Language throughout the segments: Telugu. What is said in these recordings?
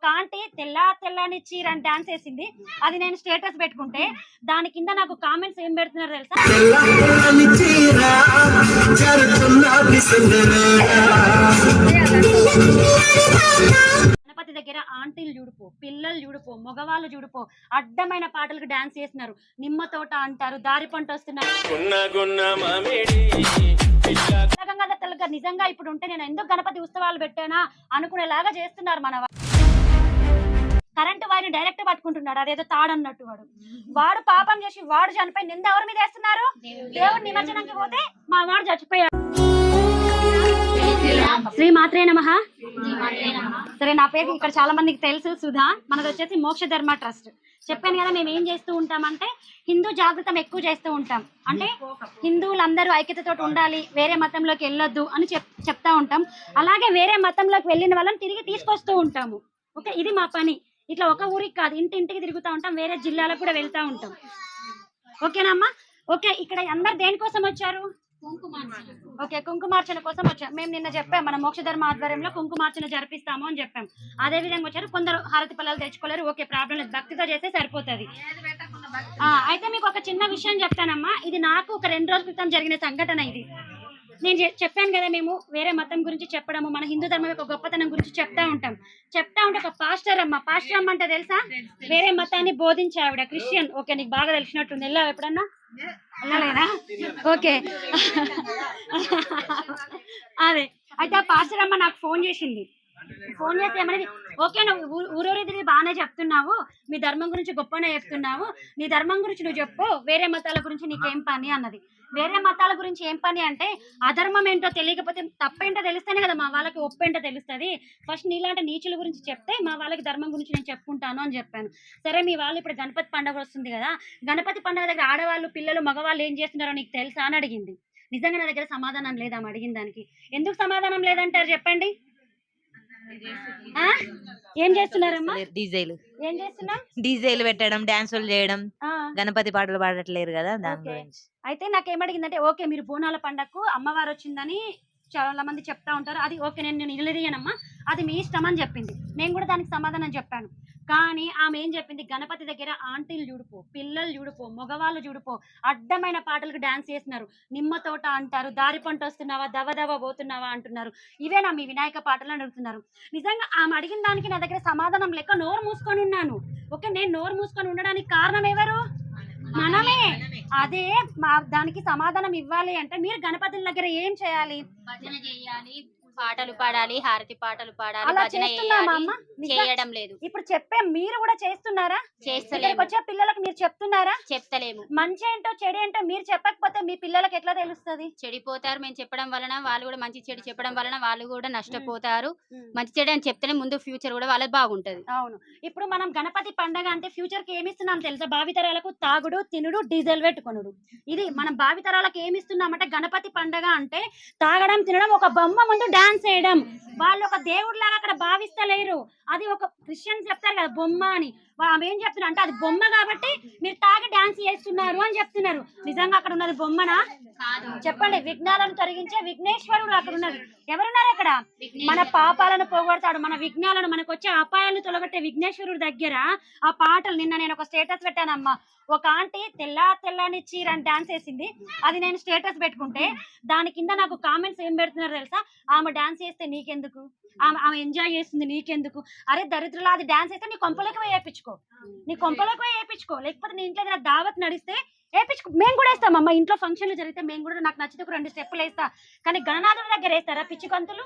కాంటి తెల్లని చీర అని డాన్స్ వేసింది. అది నేను స్టేటస్ పెట్టుకుంటే దాని కింద నాకు కామెంట్స్ ఏం పెడుతున్నారు తెలుసా? గణపతి దగ్గర ఆంటీలు చూడుపో, పిల్లలు చూడుపో, మగవాళ్ళు చూడుపో, అడ్డమైన పాటలకు డాన్స్ చేస్తున్నారు. నిమ్మ తోట అంటారు, దారి పంట వస్తున్నారు. నిజంగా ఇప్పుడు ఉంటే నేను ఎందుకు గణపతి ఉత్సవాలు పెట్టానా అనుకునేలాగా చేస్తున్నారు మన కరెంటు వైర్ని డైరెక్ట్ పట్టుకుంటున్నాడు, అదేదో తాడన్నట్టు. వాడు పాపం చేసి వాడు చనిపోయి నింద ఎవరి మీద వేస్తున్నారు? దేవుడు నిమజ్జనంకి పోతే మా వాడు చచ్చిపోయాడు. శ్రీ మాత్రే నమః. సరే, నా పేరు ఇక్కడ చాలా మందికి తెలుసు, సుధా. మనది వచ్చేసి మోక్ష ధర్మ ట్రస్ట్. చెప్పాను కదా, మేము ఏం చేస్తూ ఉంటామంటే హిందూ జాగృతం ఎక్కువ చేస్తూ ఉంటాం. అంటే హిందువులందరూ ఐక్యతతో ఉండాలి, వేరే మతంలోకి వెళ్ళొద్దు అని చెప్తా ఉంటాం. అలాగే వేరే మతంలోకి వెళ్ళిన వాళ్ళని తిరిగి తీసుకొస్తూ ఉంటాము. ఓకే, ఇది మా పని. ఇట్లా ఒక ఊరికి కాదు, ఇంటింటికి తిరుగుతూ ఉంటాం, వేరే జిల్లాలకు కూడా వెళ్తూ ఉంటాం. ఓకేనా అమ్మా? ఓకే, ఇక్కడ అందరు దేనికోసం వచ్చారు? ఓకే, కుంకుమార్చన కోసం వచ్చాం. మేము నిన్న చెప్పాం, మన మోక్ష ధర్మ ఆధ్వర్యంలో కుంకుమార్చన జరిపిస్తాము అని చెప్పాం. అదే విధంగా వచ్చారు. కొందరు హారతి పళ్ళాలు తెచ్చుకోలేరు, ఓకే, ప్రాబ్లం లేదు, భక్తితో చేస్తే సరిపోతుంది. అయితే మీకు ఒక చిన్న విషయం చెప్తానమ్మా. ఇది నాకు ఒక 2 రోజుల క్రితం జరిగిన సంఘటన. ఇది నేను చెప్పాను కదా, మేము వేరే మతం గురించి చెప్పడము, మన హిందూ ధర్మం యొక్క గొప్పతనం గురించి చెప్తా ఉంటే ఒక పాస్టర్ అమ్మ అంటే తెలుసా? వేరే మతాన్ని బోధించే ఆవిడ, క్రిస్టియన్. ఓకే, నీకు బాగా తెలిసినట్టుంది. వెళ్ళావు ఎప్పుడన్నా? వెళ్ళలేదా? ఓకే. అదే, అయితే ఆ పాస్టర్ అమ్మ నాకు ఫోన్ చేసి ఏమనేది, ఓకే నువ్వు ఊరూరి తిరిగి బాగానే చెప్తున్నావు, మీ ధర్మం గురించి గొప్పనే చెప్తున్నావు, నీ ధర్మం గురించి నువ్వు చెప్పు, వేరే మతాల గురించి నీకేం పని అన్నది. వేరే మతాల గురించి ఏం పని అంటే, అధర్మం ఏంటో తెలియకపోతే తప్పేంటో తెలిస్తేనే కదా మా వాళ్ళకి ఒప్పేంటో తెలుస్తుంది. ఫస్ట్ నీలాంటి నీచుల గురించి చెప్తే మా వాళ్ళకి ధర్మం గురించి నేను చెప్పుకుంటాను అని చెప్పాను. సరే, మీ వాళ్ళు ఇప్పుడు గణపతి పండుగ వస్తుంది కదా, గణపతి పండుగ దగ్గర ఆడవాళ్ళు, పిల్లలు, మగవాళ్ళు ఏం చేస్తున్నారో నీకు తెలుసా అని అడిగింది. నిజంగా నా దగ్గర సమాధానం లేదా ఆమె అడిగిన దానికి? ఎందుకు సమాధానం లేదంటారు చెప్పండి? ఏం చేస్తున్నారమ్మా? ఏం చేస్తున్నా? డీజేలు పెట్టడం, డాన్సులు చేయడం, గణపతి పాటలు పాడట్లేరు కదా, దాని గురించి. అయితే నాకేమడిగిందంటే, ఓకే మీరు బోనాల పండగకు అమ్మవారు వచ్చిందని చాలా మంది చెప్తా ఉంటారు, అది ఓకే, నేను నిలదీయనమ్మా, అది మీ ఇష్టం అని చెప్పింది. నేను కూడా దానికి సమాధానం చెప్పాను. కానీ ఆమె ఏం చెప్పింది, గణపతి దగ్గర ఆంటీలు చూడుపో, పిల్లలు చూడుపో, మగవాళ్ళు చూడుపో, అడ్డమైన పాటలకు డాన్స్ చేస్తున్నారు. నిమ్మ తోట అంటారు, దారి పంట వస్తున్నావా, దవ పోతున్నావా అంటున్నారు. ఇవేనా మీ వినాయక పాటలు అని అడుగుతున్నారు. నిజంగా ఆమె అడిగిన దానికి నా దగ్గర సమాధానం లేక నోరు మూసుకొని ఉన్నాను. ఓకే, నేను నోరు మూసుకొని ఉండడానికి కారణం ఎవరు? మనమే. అదే దానికి సమాధానం ఇవ్వాలి అంటే మీరు గణపతుల దగ్గర ఏం చేయాలి? భజన చేయాలి, పాటలు పాడాలి, హారతి పాటలు పాడాలి, భజన చేయడం లేదు. ఇప్పుడు చెప్పే మీరు కూడా చేస్తున్నారా? చేస్తలేము. వచ్చే పిల్లలకు మీరు చెప్తున్నారా? చెప్తలేము. మంచి ఏంటో చెడు ఏంటో మీరు చెప్పకపోతే మీ పిల్లలకు ఎట్లా తెలుస్తుంది? చెడిపోతారు. మేము చెప్పడం వలన వాళ్ళు కూడా మంచి చెడు చెప్పడం వలన వాళ్ళు కూడా నష్టపోతారు. మంచి చెడు అని చెప్తేనే ముందు ఫ్యూచర్ కూడా వాళ్ళకి బాగుంటది. అవును. ఇప్పుడు మనం గణపతి పండగ అంటే ఫ్యూచర్ కి ఏమి ఇస్తున్నాం తెలుసా? భావితరాలకు తాగుడు, తినుడు, డీజిల్ పెట్టుకొనుడు. ఇది మనం భావితరాలకు ఏమి ఇస్తున్నామంటే, గణపతి పండగ అంటే తాగడం, తినడం, ఒక బొమ్మ ముందు డాన్స్ చేయడం. వాళ్ళు ఒక దేవుడిలాగా అక్కడ భావిస్తలేరు. అది ఒక క్రిస్టియన్స్ చెప్తారు కదా బొమ్మ అని, ఆమె ఏం చెప్తున్నారు అంటే అది బొమ్మ కాబట్టి మీరు తాగి డాన్స్ చేస్తున్నారు అని చెప్తున్నారు. నిజంగా అక్కడ ఉన్నది బొమ్మనా? చెప్పండి. విఘ్నాలను తొలగించే విఘ్నేశ్వరుడు అక్కడ ఉన్నది. ఎవరున్నారు అక్కడ? మన పాపాలను పోగొడతాడు, మన విఘ్నాలను, మనకు వచ్చే అపాయాలను తొలగొట్టే విఘ్నేశ్వరుడు దగ్గర ఆ పాటలు. నిన్న నేను ఒక స్టేటస్ పెట్టానమ్మా. ఒక ఆంటీ తెల్లని చీర అని డాన్స్ వేసింది. అది నేను స్టేటస్ పెట్టుకుంటే దాని కింద నాకు కామెంట్స్ ఏం పెడుతున్నారు తెలుసా? ఆమె డాన్స్ చేస్తే నీకెందుకు, ఆమె ఎంజాయ్ చేస్తుంది నీకెందుకు? అరే దరిద్రులా, అది డాన్స్ అయితే నీ కొంపలోకి పోయి వేయించుకో, లేకపోతే నీ ఇంట్లో ఏదైనా దావత్ నడిస్తే వేయించుకో. మేము కూడా వేస్తామమ్మా, ఇంట్లో ఫంక్షన్లు జరిగితే మేము కూడా నాకు నచ్చితే ఒక 2 స్టెప్పులు వేస్తా. కానీ గణనాథుల దగ్గర వేస్తారా పిచ్చి కంతులు?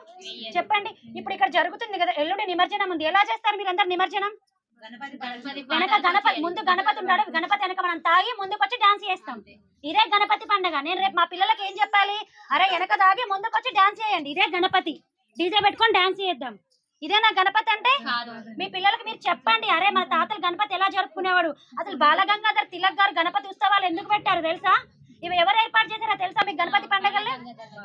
చెప్పండి. ఇప్పుడు ఇక్కడ జరుగుతుంది కదా, ఎల్లుండి నిమజ్జనం ఉంది. ఎలా చేస్తారు మీరందరు నిమజ్జనం? వెనక గణపతి, ముందు గణపతి ఉంటాడు, గణపతి వెనక మనం తాగి ముందుకొచ్చి డాన్స్ చేస్తాం. ఇదే గణపతి పండుగ. నేను రేపు మా పిల్లలకి ఏం చెప్పాలి? అరే వెనక తాగి ముందుకొచ్చి డాన్స్ చేయండి, ఇదే గణపతి. డీజే పెట్టుకొని డాన్స్ చేద్దాం, ఇదే నా గణపతి అంటే? మీ పిల్లలకి మీరు చెప్పండి, అరే మన తాతలు గణపతి ఎలా జరుపుకునేవాడు. అసలు బాలగంగాధర్ తిలక్ గారు గణపతి ఉత్సవాలు ఎందుకు పెట్టారు తెలుసా? ఇవి ఎవరు ఏర్పాటు చేశారో తెలుసా మీకు గణపతి పండుగలు?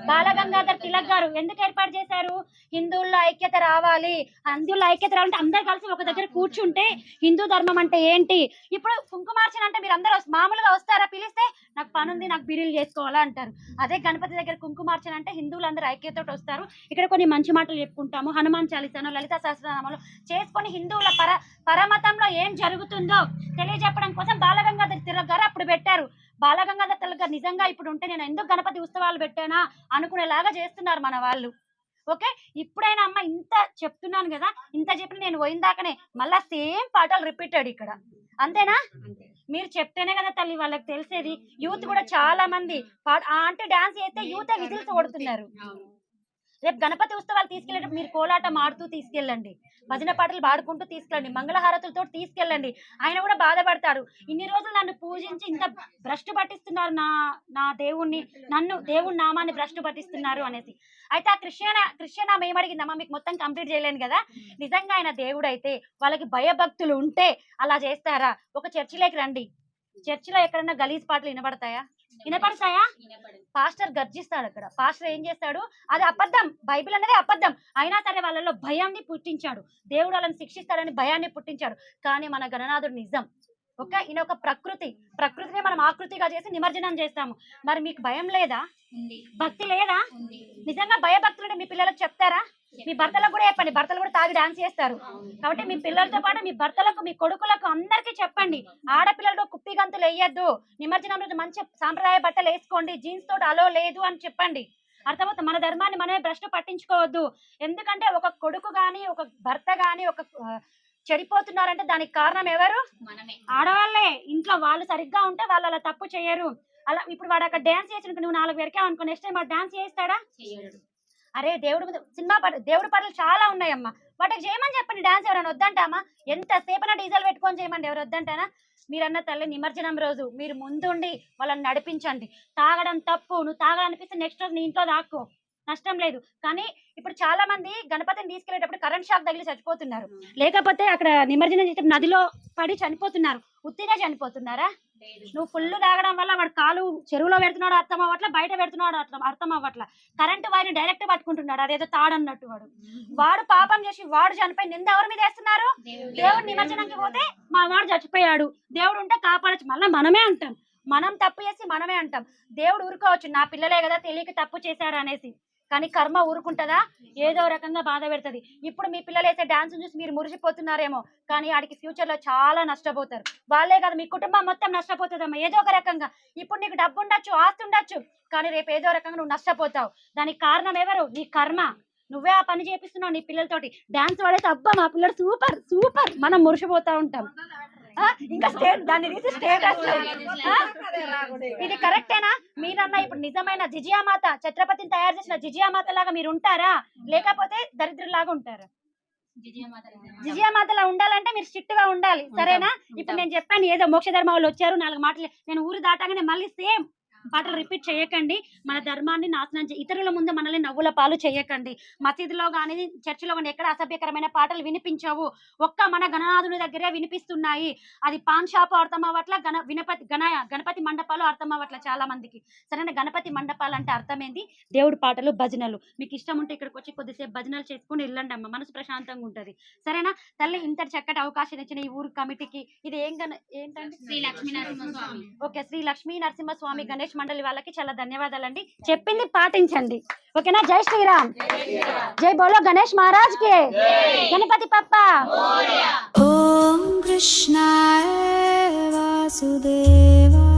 బాలగంగాధర్ తిలక్ గారు. ఎందుకు ఏర్పాటు చేశారు? హిందువుల్లో ఐక్యత రావాలి, హిందువుల్లో ఐక్యత రావాలంటే అందరు కలిసి ఒక దగ్గర కూర్చుంటే హిందూ ధర్మం అంటే ఏంటి. ఇప్పుడు కుంకుమార్చన అంటే మీరు అందరూ మామూలుగా వస్తారా? పిలిస్తే నాకు పని ఉంది, నాకు బిర్యానీ చేసుకోవాలా అంటారు. అదే గణపతి దగ్గర కుంకుమార్చన అంటే హిందువులందరూ ఐక్యతతో వస్తారు. ఇక్కడ కొన్ని మంచి మాటలు చెప్పుకుంటాము, హనుమాన్ చాలీసాను, లలిత సహస్రనామాలు చేసుకొని హిందువుల పరమతంలో ఏం జరుగుతుందో తెలియజెప్పడం కోసం బాలగంగాధర్ తిలక్ గారు అప్పుడు పెట్టారు. బాలగంగాధర్ తిలక్ గారు నిజంగా ఇప్పుడు ఉంటే నేను ఎందుకు గణపతి ఉత్సవాలు పెట్టానా అనుకునేలాగా చేస్తున్నారు మన వాళ్ళు. ఓకే, ఇప్పుడైనా అమ్మ ఇంత చెప్తున్నాను కదా, ఇంత చెప్పిన నేను పోయిందాకనే మళ్ళా సేమ్ పాటలు రిపీటెడ్ ఇక్కడ, అంతేనా? మీరు చెప్తేనే కదా తల్లి వాళ్ళకి తెలిసేది. యూత్ కూడా చాలా మంది అంటే డాన్స్ చేస్తే యూతే విజిల్స్ కొడుతున్నారు. రేపు గణపతి ఉత్సవాలు తీసుకెళ్ళేటప్పుడు మీరు కోలాటం ఆడుతూ తీసుకెళ్ళండి, భజన పాటలు పాడుకుంటూ తీసుకెళ్ళండి, మంగళహారతులతో తీసుకెళ్ళండి. ఆయన కూడా బాధపడతాడు, ఇన్ని రోజులు నన్ను పూజించి ఇంత భ్రష్టు పట్టిస్తున్నారు, నా దేవుణ్ణి, నన్ను దేవుడి నామాన్ని భ్రష్టు పట్టిస్తున్నారు అనేసి. అయితే ఆ క్రిస్టియన్ ఆమె ఏమడిగిందమ్మా, మీకు మొత్తం కంప్లీట్ చేయలేను కదా, నిజంగా ఆయన దేవుడు అయితే వాళ్ళకి భయభక్తులు ఉంటే అలా చేస్తారా? ఒక చర్చిలోకి రండి, చర్చిలో ఎక్కడన్నా గలీజ్ పాటలు వినపడతాయా? పాస్టర్ గర్జిస్తాడు. అక్కడ పాస్టర్ ఏం చేస్తాడు? అది అబద్ధం, బైబిల్ అనేది అబద్ధం. అయినా సరే వాళ్ళలో భయాన్ని పుట్టించాడు, దేవుడు వాళ్ళని శిక్షిస్తాడని భయాన్ని పుట్టించాడు. కానీ మన గణనాథుడు నిజం. ఓకే, ఈయన ఒక ప్రకృతిని మనం ఆకృతిగా చేసి నిమజ్జనం చేస్తాము. మరి మీకు భయం లేదా? భక్తి లేదా? నిజంగా భయభక్తులు మీ పిల్లలకు చెప్తారా? మీ భర్తలకు కూడా చెప్పండి, భర్తలు కూడా తాగి డాన్స్ చేస్తారు కాబట్టి మీ పిల్లలతో పాటు మీ భర్తలకు, మీ కొడుకులకు అందరికీ చెప్పండి, ఆడపిల్లలు కుప్పి గంతులు వేయద్దు, నిమజ్జనం రోజు మంచి సాంప్రదాయ బట్టలు వేసుకోండి, జీన్స్ తోటి అలో లేదు అని చెప్పండి. అర్థమవుతుంది? మన ధర్మాన్ని మనమే భ్రష్టు పట్టించుకోవద్దు. ఎందుకంటే ఒక కొడుకు గాని ఒక భర్త గాని ఒక చెడిపోతున్నారంటే దానికి కారణం ఎవరు? ఆడవాళ్ళే. ఇంట్లో వాళ్ళు సరిగ్గా ఉంటే వాళ్ళు అలా తప్పు చేయరు. అలా ఇప్పుడు వాడు అక్కడ డాన్స్ చేసిన నువ్వు 4 వరకే అనుకో, నెక్స్ట్ టైం వాడు డాన్స్ చేస్తాడా? అరే దేవుడు సినిమా దేవుడి పాటలు చాలా ఉన్నాయమ్మా, వాటికి చేయమని చెప్పండి డాన్స్. ఎవరైనా వద్దంటామా? ఎంతసేపైనా డీజల్ పెట్టుకొని చేయమండి, ఎవరు వద్దంటానా? మీరన్న తల్లి నిమజ్జనం రోజు మీరు ముందుండి వాళ్ళని నడిపించండి. తాగడం తప్పు, నువ్వు తాగాలనిపిస్తే నెక్స్ట్ రోజు నీ ఇంట్లో దాక్కో, నష్టం లేదు. కానీ ఇప్పుడు చాలా మంది గణపతిని తీసుకెళ్లేటప్పుడు కరెంట్ షాక్ తగిలి చచ్చిపోతున్నారు, లేకపోతే అక్కడ నిమజ్జనం చేసేటప్పుడు నదిలో పడి చనిపోతున్నారు. ఉత్తిగా చనిపోతున్నారా? నువ్వు ఫుల్ తాగడం వల్ల వాడు కాలు చెరువులో పెడుతున్నాడు అర్థం అవ్వట్ల, బయట పెడుతున్నాడు అర్థం అవ్వట్ల, కరెంటు వైర్ని డైరెక్ట్ పట్టుకుంటున్నాడు, అదేదో తాడన్నట్టు. వాడు పాపం చేసి వాడు చనిపోయి నింద ఎవరి మీద వేస్తున్నారు? దేవుడు నిమజ్జనంకి పోతే మా వాడు చచ్చిపోయాడు, దేవుడు ఉంటే కాపాడచ్చు, మళ్ళీ మనమే అంటాం. మనం తప్పు చేసి మనమే అంటాం. దేవుడు ఊరుకోవచ్చు, నా పిల్లలే కదా తెలియక తప్పు చేశారు అనేసి. కానీ కర్మ ఊరుకుంటుందా? ఏదో రకంగా బాధ పెడుతుంది. ఇప్పుడు మీ పిల్లలు వేసే డాన్స్ చూసి మీరు మురిసిపోతున్నారేమో, కానీ ఆడికి ఫ్యూచర్ లో చాలా నష్టపోతారు. వాళ్ళే కదా మీ కుటుంబం మొత్తం నష్టపోతుందమ్మా ఏదో ఒక రకంగా. ఇప్పుడు నీకు డబ్బు ఉండొచ్చు, ఆస్తి ఉండొచ్చు, కానీ రేపు ఏదో రకంగా నువ్వు నష్టపోతావు. దానికి కారణం ఎవరు? నీ కర్మ. నువ్వే ఆ పని చేపిస్తున్నావు నీ పిల్లలతోటి. డాన్స్ వాడేసి అబ్బా మా పిల్లలు సూపర్ సూపర్ మనం మురిసిపోతా ఉంటాం. ఇంకా దాన్ని తీసి స్టేటస్. ఇది కరెక్టేనా? మీరన్నా ఇప్పుడు నిజమైన జిజియామాత, ఛత్రపతిని తయారు చేసిన జిజియామాత లాగా మీరు ఉంటారా, లేకపోతే దరిద్రులాగా ఉంటారా? జిజియామాతలా ఉండాలంటే మీరు స్ట్రిక్ట్ గా ఉండాలి, సరేనా? ఇప్పుడు నేను చెప్పాను ఏదో మోక్ష ధర్మ వాళ్ళు వచ్చారు 4 మాటలు, నేను ఊరు దాటాగానే మళ్ళీ సేమ్ పాటలు రిపీట్ చేయకండి. మన ధర్మాన్ని నాశనం ఇతరుల ముందు మనల్ని నవ్వుల పాలు చేయకండి. మసీదులో కానీ చర్చిలో కానీ ఎక్కడ అసభ్యకరమైన పాటలు వినిపించవు, ఒక్క మన గణనాథుని దగ్గరే వినిపిస్తున్నాయి. అది పాన్ షాపు అర్థం అవ్వట్ల, గణపతి మండపాలు అర్థం అవ్వట్ల చాలా మందికి. సరేనా? గణపతి మండపాలు అంటే అర్థం ఏంది? దేవుడి పాటలు, భజనలు. మీకు ఇష్టం ఉంటే ఇక్కడికి వచ్చి కొద్దిసేపు భజనలు చేసుకుని వెళ్ళండి అమ్మ, మనసు ప్రశాంతంగా ఉంటది. సరేనా తల్లి? ఇంత చక్కటి అవకాశం ఇచ్చిన ఈ ఊరు కమిటీకి, ఇది ఏంటంటే శ్రీ లక్ష్మీ నరసింహస్వామి. ఓకే, శ్రీ లక్ష్మీ నరసింహస్వామి గణేష్ మండలి వాళ్ళకి చాలా ధన్యవాదాలండి. చెప్పింది పాటించండి, ఓకేనా? జై శ్రీరామ్, జై బోలో గణేష్ మహారాజ్ కి, గణపతి పప్పా. ఓం కృష్ణాయ వాసుదేవా.